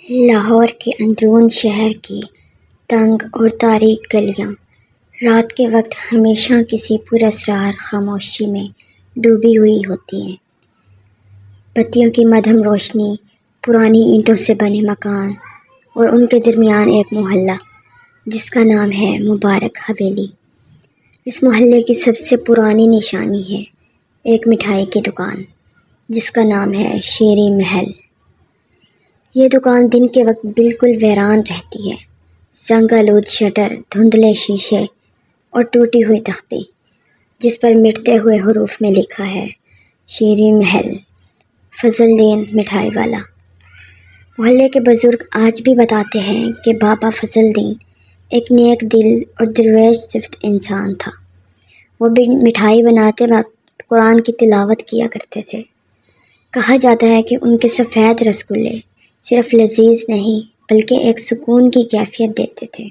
لاہور کے اندرون شہر کی تنگ اور تاریک گلیاں رات کے وقت ہمیشہ کسی پراسرار خاموشی میں ڈوبی ہوئی ہوتی ہیں۔ بتیوں کی مدھم روشنی، پرانی اینٹوں سے بنے مکان اور ان کے درمیان ایک محلہ جس کا نام ہے مبارک حویلی۔ اس محلے کی سب سے پرانی نشانی ہے ایک مٹھائی کی دکان جس کا نام ہے شیریں محل۔ یہ دکان دن کے وقت بالکل ویران رہتی ہے، زنگ آلود شٹر، دھندلے شیشے اور ٹوٹی ہوئی تختی جس پر مٹتے ہوئے حروف میں لکھا ہے شیریں محل، فضل الدین مٹھائی والا۔ محلے کے بزرگ آج بھی بتاتے ہیں کہ بابا فضل الدین ایک نیک دل اور درویش صفت انسان تھا۔ وہ بھی مٹھائی بناتے وقت قرآن کی تلاوت کیا کرتے تھے۔ کہا جاتا ہے کہ ان کے سفید رسگلے صرف لذیذ نہیں بلکہ ایک سکون کی کیفیت دیتے تھے۔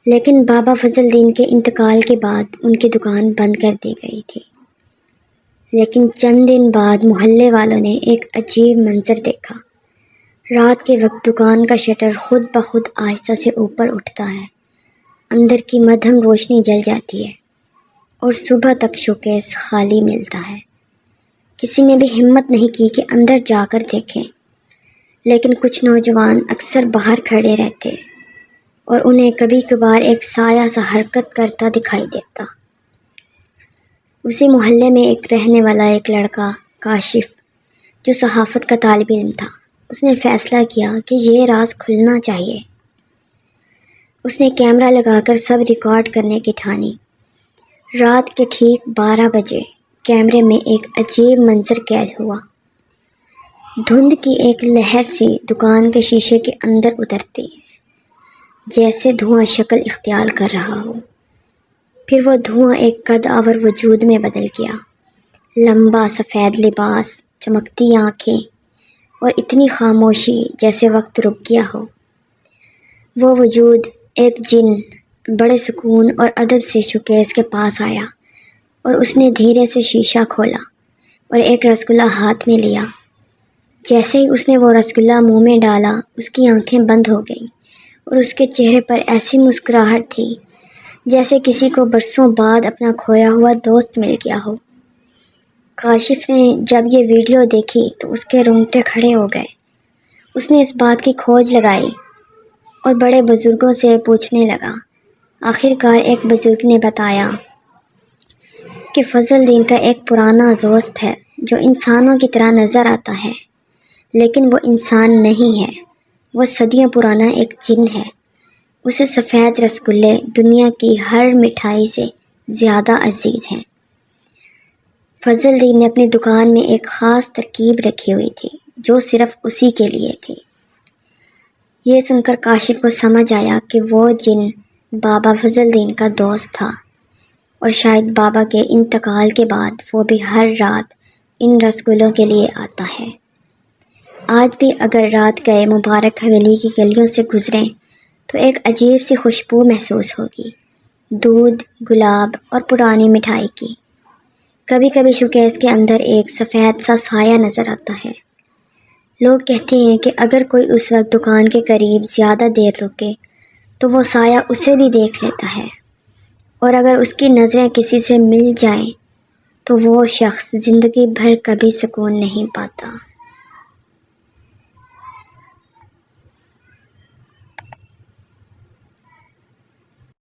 لیکن بابا فضل الدین کے انتقال کے بعد ان کی دکان بند کر دی گئی تھی۔ لیکن چند دن بعد محلے والوں نے ایک عجیب منظر دیکھا۔ رات کے وقت دکان کا شٹر خود بخود آہستہ سے اوپر اٹھتا ہے، اندر کی مدھم روشنی جل جاتی ہے اور صبح تک شوکیس خالی ملتا ہے۔ کسی نے بھی ہمت نہیں کی کہ اندر جا کر دیکھیں، لیکن کچھ نوجوان اکثر باہر کھڑے رہتے اور انہیں کبھی کبھار ایک سایہ سا حرکت کرتا دکھائی دیتا۔ اسی محلے میں ایک رہنے والا ایک لڑکا کاشف جو صحافت کا طالب علم تھا، اس نے فیصلہ کیا کہ یہ راز کھلنا چاہیے۔ اس نے کیمرہ لگا کر سب ریکارڈ کرنے کی ٹھانی۔ رات کے ٹھیک 12 بجے کیمرے میں ایک عجیب منظر قید ہوا۔ دھند کی ایک لہر سی دکان کے شیشے کے اندر اترتی ہے، جیسے دھواں شکل اختیار کر رہا ہو۔ پھر وہ دھواں ایک قد آور وجود میں بدل گیا، لمبا سفید لباس، چمکتی آنکھیں اور اتنی خاموشی جیسے وقت رک گیا ہو۔ وہ وجود ایک جن بڑے سکون اور ادب سے شوکیس کے پاس آیا اور اس نے دھیرے سے شیشہ کھولا اور ایک رسگلہ ہاتھ میں لیا۔ جیسے ہی اس نے وہ رسگلہ منہ میں ڈالا، اس کی آنکھیں بند ہو گئیں اور اس کے چہرے پر ایسی مسکراہٹ تھی جیسے کسی کو برسوں بعد اپنا کھویا ہوا دوست مل گیا ہو۔ کاشف نے جب یہ ویڈیو دیکھی تو اس کے رونگٹے کھڑے ہو گئے۔ اس نے اس بات کی کھوج لگائی اور بڑے بزرگوں سے پوچھنے لگا۔ آخر کار ایک بزرگ نے بتایا کہ فضل الدین کا ایک پرانا دوست ہے جو انسانوں کی طرح نظر آتا ہے، لیکن وہ انسان نہیں ہے، وہ صدیوں پرانا ایک جن ہے۔ اسے سفید رسگلے دنیا کی ہر مٹھائی سے زیادہ عزیز ہیں۔ فضل الدین نے اپنی دکان میں ایک خاص ترکیب رکھی ہوئی تھی جو صرف اسی کے لیے تھی۔ یہ سن کر کاشف کو سمجھ آیا کہ وہ جن بابا فضل الدین کا دوست تھا اور شاید بابا کے انتقال کے بعد وہ بھی ہر رات ان رسگلوں کے لیے آتا ہے۔ آج بھی اگر رات گئے مبارک حویلی کی گلیوں سے گزریں تو ایک عجیب سی خوشبو محسوس ہوگی، دودھ، گلاب اور پرانی مٹھائی کی۔ کبھی کبھی شوکیس کے اندر ایک سفید سا سایہ نظر آتا ہے۔ لوگ کہتے ہیں کہ اگر کوئی اس وقت دکان کے قریب زیادہ دیر رکے تو وہ سایہ اسے بھی دیکھ لیتا ہے، اور اگر اس کی نظریں کسی سے مل جائیں تو وہ شخص زندگی بھر کبھی سکون نہیں پاتا۔